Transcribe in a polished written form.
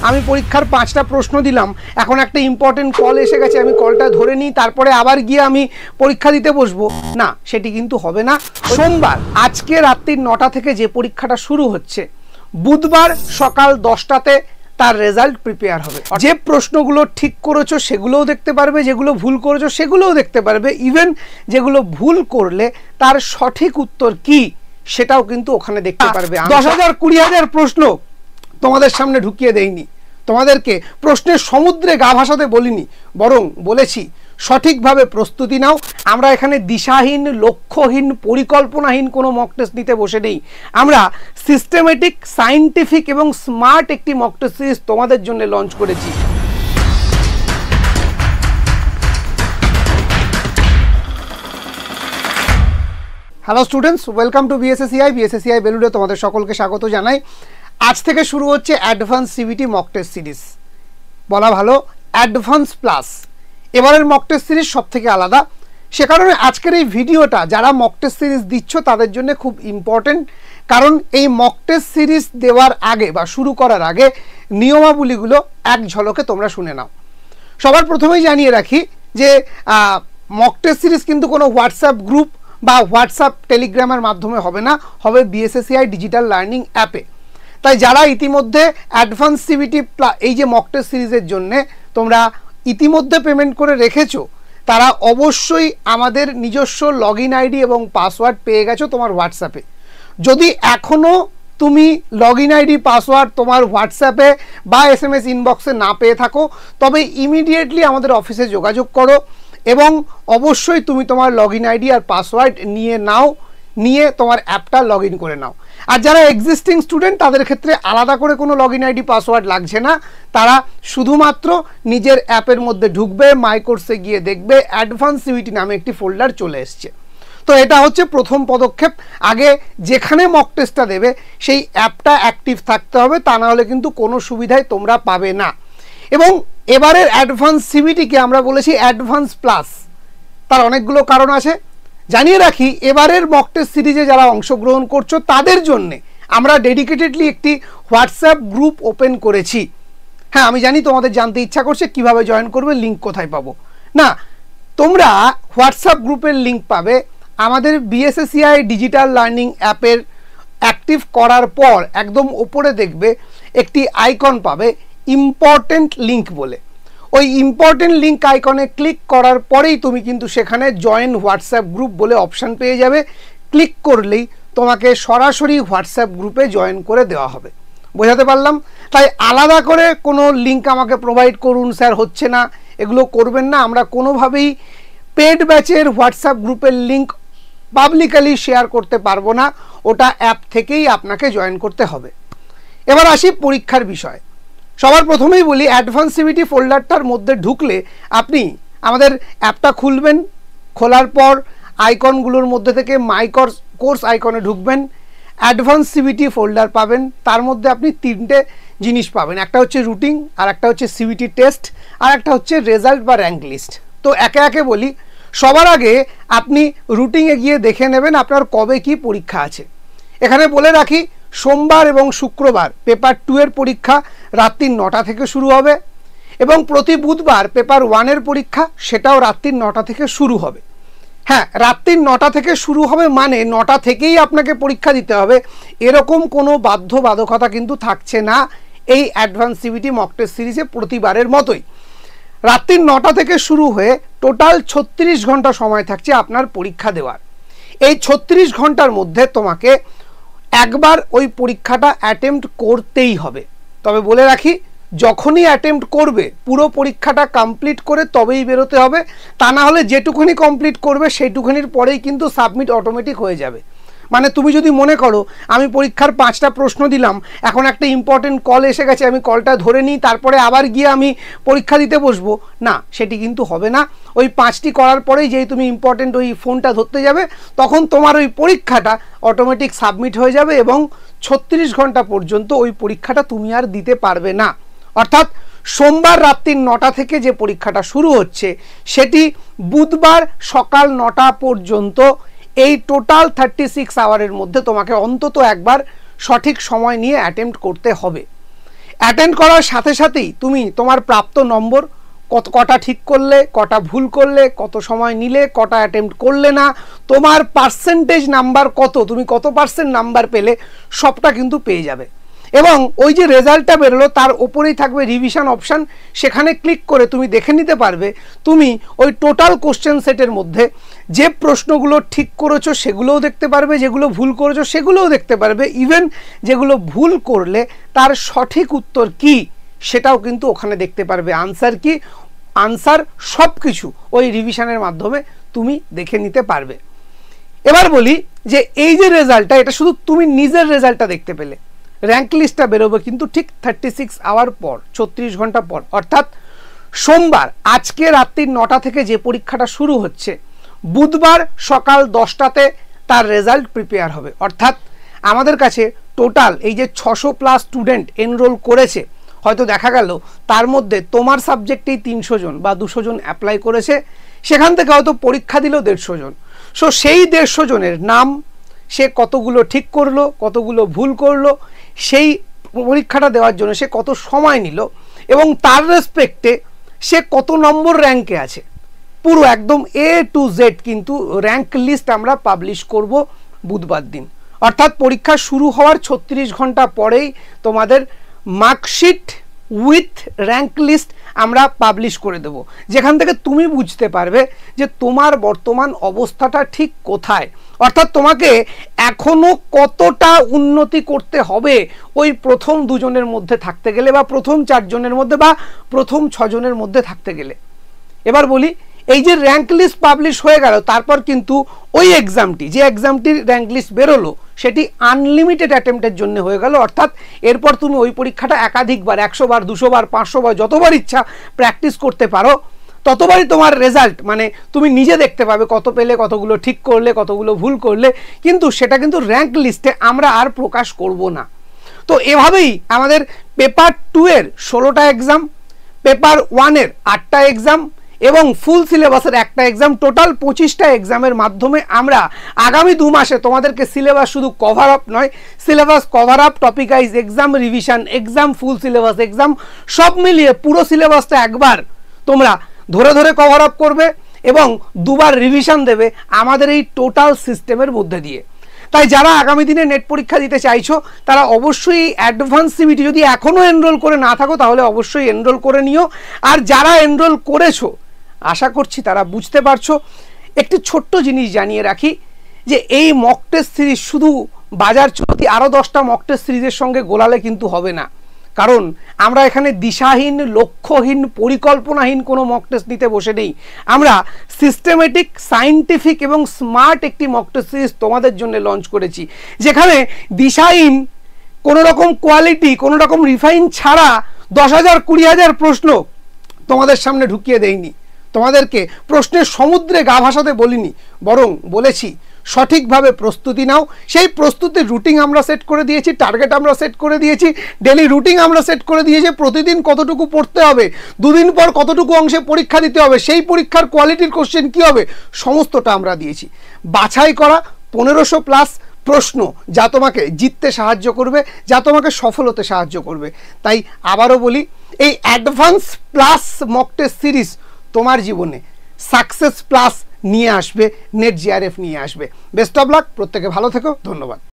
আমি পরীক্ষার 5টা প্রশ্ন দিলাম, এখন একটা ইম্পর্টেন্ট কল এসে গেছে, আমি কলটা ধরে নিই, তারপরে আবার গিয়ে আমি পরীক্ষা দিতে বসবো না, সেটি কিন্তু হবে না। সোমবার আজকে রাত্রি 9টা থেকে যে পরীক্ষাটা শুরু হচ্ছে, বুধবার সকাল 10টাতে তার রেজাল্ট প্রিপেয়ার হবে। যে প্রশ্নগুলো ঠিক করেছো সেগুলোও দেখতে পারবে, যেগুলো ভুল করেছো সেগুলোও দেখতে পারবে, ইভেন যেগুলো ভুল করলে তার সঠিক উত্তর কি সেটাও কিন্তু ওখানে দেখতে পারবে। 10,000 20,000 প্রশ্ন তোমাদের সামনে ঢুকিয়ে দেইনি, তোমাদেরকে প্রশ্নের সমুদ্রে গা ভাসাতে বলিনি, বরং বলেছি সঠিকভাবে প্রস্তুতি নাও। আমরা এখানে দিশাহীন, লক্ষ্যহীন, পরিকল্পনাহীন কোনো মক টেস্ট নিতে বসে নেই। আমরা সিস্টেমেটিক, সায়েন্টিফিক এবং স্মার্ট একটি মক টেস্ট সিরিজ তোমাদের জন্য লঞ্চ করেছি। Hello students, welcome to BSSCI বেলুড়ে তোমাদের সকলকে স্বাগত জানাই। আজ থেকে শুরু হচ্ছে advance CBT mock test series, বলা ভালো অ্যাডভান্স প্লাস। এবারের মক টেস্ট সিরিজ সব থেকে আলাদা, সে কারণে আজকের এই ভিডিওটা যারা মক টেস্ট সিরিজ দিচ্ছ তাদের জন্য খুব ইম্পর্টেন্ট। কারণ এই মক টেস্ট সিরিজ দেওয়ার আগে বা শুরু করার আগে নিয়মাবলীগুলো এক ঝলকে তোমরা শুনে নাও। সবার প্রথমেই জানিয়ে রাখি যে মক টেস্ট সিরিজ কিন্তু কোনো হোয়াটসঅ্যাপ গ্রুপ বা হোয়াটসঅ্যাপ টেলিগ্রামের মাধ্যমে হবে না, হবে বিএসএসসিআই ডিজিটাল লার্নিং অ্যাপে। তাই যারা ইতিমধ্যে অ্যাডভান্স সিবিটি এই যে মক টেস্ট সিরিজের জন্যে তোমরা ইতিমধ্যে পেমেন্ট করে রেখেছো, তারা অবশ্যই আমাদের নিজস্ব লগ ইন আইডি এবং পাসওয়ার্ড পেয়ে গেছো তোমার হোয়াটসঅ্যাপে। যদি এখনও তুমি লগ ইন আইডি পাসওয়ার্ড তোমার হোয়াটসঅ্যাপে বা SMS ইনবক্সে না পেয়ে থাকো, তবে ইমিডিয়েটলি আমাদের অফিসে যোগাযোগ করো এবং অবশ্যই তুমি তোমার লগ ইন আইডি আর পাসওয়ার্ড নিয়ে নাও, নিয়ে তোমার অ্যাপটা লগ ইন করে নাও। আর যারা এক্সিস্টিং স্টুডেন্ট তাদের ক্ষেত্রে আলাদা করে কোনো লগ ইন আইডি পাসওয়ার্ড লাগছে না, তারা শুধুমাত্র নিজের অ্যাপের মধ্যে ঢুকবে, মাই কোর্সে গিয়ে দেখবে অ্যাডভান্স সিবিটি নামে একটি ফোল্ডার চলে এসছে। তো এটা হচ্ছে প্রথম পদক্ষেপ। আগে যেখানে মক টেস্টটা দেবে সেই অ্যাপটা অ্যাক্টিভ থাকতে হবে, তা না হলে কিন্তু কোনো সুবিধাই তোমরা পাবে না। এবং এবারের অ্যাডভান্স সিবিটিকে আমরা বলেছি অ্যাডভান্স প্লাস, তার অনেকগুলো কারণ আছে। জানিয়ে রাখি এবারের মক টেস্ট সিরিজে যারা অংশগ্রহণ করছো তাদের জন্যে আমরা ডেডিকেটেডলি একটি হোয়াটসঅ্যাপ গ্রুপ ওপেন করেছি। হ্যাঁ, আমি জানি তোমাদের জানতে ইচ্ছা করছে কিভাবে জয়েন করবে, লিঙ্ক কোথায় পাবো। না, তোমরা হোয়াটসঅ্যাপ গ্রুপের লিঙ্ক পাবে আমাদের বিএসএসসিআই ডিজিটাল লার্নিং অ্যাপের অ্যাক্টিভ করার পর একদম ওপরে দেখবে একটি আইকন পাবে ইম্পর্টেন্ট লিঙ্ক বলে। ওই ইম্পর্টেন্ট লিঙ্ক আইকনে ক্লিক করার পরেই তুমি কিন্তু সেখানে জয়েন হোয়াটসঅ্যাপ গ্রুপ বলে অপশান পেয়ে যাবে। ক্লিক করলেই তোমাকে সরাসরি হোয়াটসঅ্যাপ গ্রুপে জয়েন করে দেওয়া হবে। বোঝাতে পারলাম? তাই আলাদা করে কোনো লিঙ্ক আমাকে প্রোভাইড করুন স্যার, হচ্ছে না, এগুলো করবেন না। আমরা কোনোভাবেই পেড ব্যাচের হোয়াটসঅ্যাপ গ্রুপের লিঙ্ক পাবলিকালি শেয়ার করতে পারবো না, ওটা অ্যাপ থেকেই আপনাকে জয়েন করতে হবে। এবার আসি পরীক্ষার বিষয়। সবার প্রথমেই বলি অ্যাডভান্স সিবিটি ফোল্ডারটার মধ্যে ঢুকলে আপনি আমাদের অ্যাপটা খুলবেন, খোলার পর আইকনগুলোর মধ্যে থেকে মাই কোর্স আইকনে ঢুকবেন, অ্যাডভান্স সিবিটি ফোল্ডার পাবেন। তার মধ্যে আপনি 3টে জিনিস পাবেন, একটা হচ্ছে রুটিং, আর একটা হচ্ছে সিবিটি টেস্ট, আর একটা হচ্ছে রেজাল্ট বা র্যাঙ্ক লিস্ট। তো একে একে বলি। সবার আগে আপনি রুটিংয়ে গিয়ে দেখে নেবেন আপনার কবে কি পরীক্ষা আছে। এখানে বলে রাখি সোমবার এবং শুক্রবার পেপার 2 এর পরীক্ষা রাত্রি 9টা থেকে শুরু হবে এবং প্রতি বুধবার পেপার 1 এর পরীক্ষা সেটাও রাত্রি 9টা থেকে শুরু হবে। হ্যাঁ, রাত্রি 9টা থেকে শুরু হবে মানে 9টা থেকেই আপনাকে পরীক্ষা দিতে হবে, এরকম কোনো বাধ্যবাধকতা কিন্তু থাকছে না এই অ্যাডভান্স সিবিটি মক টেস্ট সিরিজে প্রতিবারের মতোই। রাত্রি 9টা থেকে শুরু হয়ে টোটাল 36 ঘন্টা সময় থাকছে আপনার পরীক্ষা দেওয়ার। এই 36 ঘন্টার মধ্যে তোমাকে একবার ওই পরীক্ষাটা অ্যাটেম্প্ট করতেই হবে। তবে বলে রাখি যখনই অ্যাটেম্প্ট করবে পুরো পরীক্ষাটা কমপ্লিট করে তবেই বেরোতে হবে, তা না হলে যেটুকুনি কমপ্লিট করবে সেইটুকুনির পরেই কিন্তু সাবমিট অটোমেটিক হয়ে যাবে। মানে তুমি যদি মনে করো আমি পরীক্ষার 5টা প্রশ্ন দিলাম, এখন একটা ইম্পর্টেন্ট কল এসে গেছে, আমি কলটা ধরে নিই, তারপরে আবার গিয়ে আমি পরীক্ষা দিতে বসবো না, সেটি কিন্তু হবে না। ওই 5টি করার পরেই যেই তুমি ইম্পর্টেন্ট ওই ফোনটা ধরতে যাবে তখন তোমার ওই পরীক্ষাটা অটোমেটিক সাবমিট হয়ে যাবে এবং 36 ঘন্টা পর্যন্ত ওই পরীক্ষাটা তুমি আর দিতে পারবে না। অর্থাৎ সোমবার রাত্রি 9টা থেকে যে পরীক্ষাটা শুরু হচ্ছে সেটি বুধবার সকাল 9টা পর্যন্ত, এই টোটাল 36 আওয়ারের মধ্যে তোমাকে অন্তত একবার সঠিক সময় নিয়ে অ্যাটেম্প্ট করতে হবে। অ্যাটেন্ড করার সাথে সাথেই তুমি তোমার প্রাপ্ত নম্বর, কটা ঠিক করলে, কটা ভুল করলে, কত সময় নিলে, কটা অ্যাটেম্প্ট করলে না, তোমার পার্সেন্টেজ নাম্বার কত, তুমি কত পার্সেন্ট নাম্বার পেলে, সবটা কিন্তু পেয়ে যাবে। এবং ওই যে রেজাল্টটা বেরোলো তার ওপরেই থাকবে রিভিশন অপশান, সেখানে ক্লিক করে তুমি দেখে নিতে পারবে তুমি ওই টোটাল কোশ্চেন সেটের মধ্যে যে প্রশ্নগুলো ঠিক করেছো সেগুলোও দেখতে পারবে, যেগুলো ভুল করেছো সেগুলোও দেখতে পারবে, ইভেন যেগুলো ভুল করলে তার সঠিক উত্তর কি সেটাও কিন্তু ওখানে দেখতে পারবে। আনসার কি, আনসার সব কিছু ওই রিভিশনের মাধ্যমে তুমি দেখে নিতে পারবে। এবার বলি যে এই যে রেজাল্টটা, এটা শুধু তুমি নিজের রেজাল্টটা দেখতে পেলে, র্যাঙ্ক লিস্টটা বেরোবে কিন্তু ঠিক 36 আওয়ার পর, 36 ঘন্টা পর, অর্থাৎ সোমবার আজকে রাত্রি 9টা থেকে যে পরীক্ষাটা শুরু হচ্ছে, বুধবার সকাল 10টাতে তার রেজাল্ট প্রিপেয়ার হবে। অর্থাৎ আমাদের কাছে টোটাল এই যে 600+ স্টুডেন্ট এনরোল করেছে, হয়তো দেখা গেল তার মধ্যে তোমার সাবজেক্টেই 300 জন বা 200 জন অ্যাপ্লাই করেছে, সেখান থেকে হয়তো পরীক্ষা দিল 150 জন। সো সেই 150 জনের নাম, সে কতগুলো ঠিক করলো, কতগুলো ভুল করলো, সেই পরীক্ষাটা দেওয়ার জন্য সে কত সময় নিল, এবং তার রেসপেক্টে সে কত নম্বর র্যাঙ্কে আছে, পুরো একদম A to Z কিন্তু র্যাঙ্ক লিস্ট আমরা পাবলিশ করব বুধবার দিন। অর্থাৎ পরীক্ষা শুরু হওয়ার 36 ঘন্টা পরেই তোমাদের মার্কশিট উইথ র্যাঙ্ক লিস্ট আমরা পাবলিশ করে দেব, যেখান থেকে তুমি বুঝতে পারবে যে তোমার বর্তমান অবস্থাটা ঠিক কোথায়। অর্থাৎ তোমাকে এখনো কতটা উন্নতি করতে হবে ওই প্রথম 2 জনের মধ্যে থাকতে গেলে, বা প্রথম 4 জনের মধ্যে, বা প্রথম 6 জনের মধ্যে থাকতে গেলে। এবার বলি, এই যে র্যাঙ্ক লিস্ট পাবলিশ হয়ে গেল, তারপর কিন্তু ওই এক্সামটি, যে এক্সামটির র্যাঙ্ক লিস্ট বেরোলো, সেটি আনলিমিটেড অ্যাটেম্পটের জন্য হয়ে গেল। অর্থাৎ এরপর তুমি ওই পরীক্ষাটা একাধিকবার, 100 বার, 200 বার, 500 বার, যতবার ইচ্ছা প্র্যাকটিস করতে পারো, ততবারই তোমার রেজাল্ট, মানে তুমি নিজে দেখতে পাবে কত পেলে, কতগুলো ঠিক করলে, কতগুলো ভুল করলে। কিন্তু সেটা কিন্তু র্যাঙ্ক লিস্টে আমরা আর প্রকাশ করব না। তো এভাবেই আমাদের পেপার 2 এর 16টা এক্সাম, পেপার 1 এর 8টা এক্সাম এবং ফুল সিলেবাসের একটা এক্সাম, টোটাল 25টা এক্সামের মাধ্যমে আমরা আগামী 2 মাসে তোমাদেরকে সিলেবাস শুধু কভার আপ নয়, syllabus cover up, topic wise exam, revision exam, full syllabus exam, সব মিলিয়ে পুরো সিলেবাসটা একবার তোমরা ধরে ধরে কভার আপ করবে এবং 2বার রিভিশন দেবে আমাদের এই টোটাল সিস্টেমের মধ্যে দিয়ে। তাই যারা আগামী দিনে নেট পরীক্ষা দিতে চাইছো, তারা অবশ্যই অ্যাডভান্স সিবিটি যদি এখনও এনরোল করে না থাকো, তাহলে অবশ্যই এনরোল করে নিও। আর যারা এনরোল করেছো, আশা করছি তারা বুঝতে পারছো। একটি ছোট্ট জিনিস জানিয়ে রাখি, যে এই মক টেস্ট সিরিজ শুধু বাজার চলতি আরও 10টা মক টেস্ট সিরিজের সঙ্গে গোলালে কিন্তু হবে না। কারণ আমরা এখানে দিশাহীন, লক্ষ্যহীন, পরিকল্পনাহীন কোনো মক টেস্ট নিতে বসে নেই। আমরা সিস্টেমেটিক, সায়েন্টিফিক এবং স্মার্ট একটি মক টেস্ট সিরিজ তোমাদের জন্য লঞ্চ করেছি, যেখানে দিশাহীন, কোনো রকম কোয়ালিটি, কোনো রকম রিফাইন ছাড়া 10,000 20,000 প্রশ্ন তোমাদের সামনে ঢুকিয়ে দেইনি। তোমাদেরকে প্রশ্নের সমুদ্রে গা ভাসাতে বলিনি, বরং বলেছি সঠিকভাবে প্রস্তুতি নাও। সেই প্রস্তুতির রুটিন আমরা সেট করে দিয়েছি, টার্গেট আমরা সেট করে দিয়েছি, ডেলি রুটিন আমরা সেট করে দিয়েছি, প্রতিদিন কতটুকু পড়তে হবে, 2 দিন পর কতটুকু অংশে পরীক্ষা দিতে হবে, সেই পরীক্ষার কোয়ালিটির কোশ্চেন কী হবে, সমস্তটা আমরা দিয়েছি। বাছাই করা 1500+ প্রশ্ন, যা তোমাকে জিততে সাহায্য করবে, যা তোমাকে সফল হতে সাহায্য করবে। তাই আবারও বলি, এই advance plus mock test series তোমার জীবনে সাকসেস প্লাস নিয়ে আসবে, নেট জিআরএফ নিয়ে আসবে। বেস্ট অফ লাক, প্রত্যেকে ভালো থেকো, ধন্যবাদ।